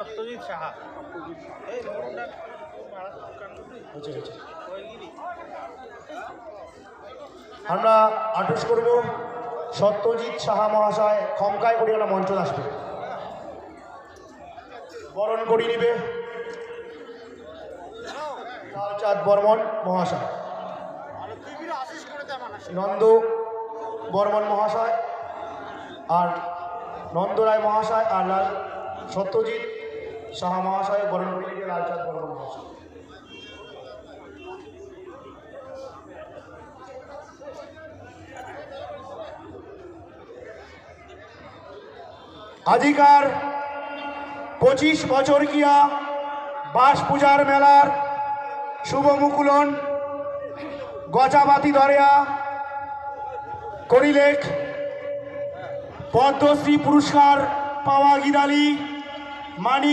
সত্যজিৎ সাহা এই মোড়টা আমরা আদেশ করব সত্যজিৎ সাহা মহাশয় খমকায় করি ওরা মঞ্চ আসবে, বরণ করি নিবে লালচাঁদ বর্মন মহাশয়, নন্দ বর্মন মহাশয় আর নন্দ রায় মহাশয় আর সত্যজিৎ সাহা মহাশয় বরণ করি নিবে লালচাঁদ বর্মন মহাশয়। আজিকার 25 বছর কিয়া বাস পূজার মেলার শুভ মুকুলন গজাবাতি ধরিয়া করিলেখ পদ্মশ্রী পুরস্কার পাওয়া গিদালি মানিক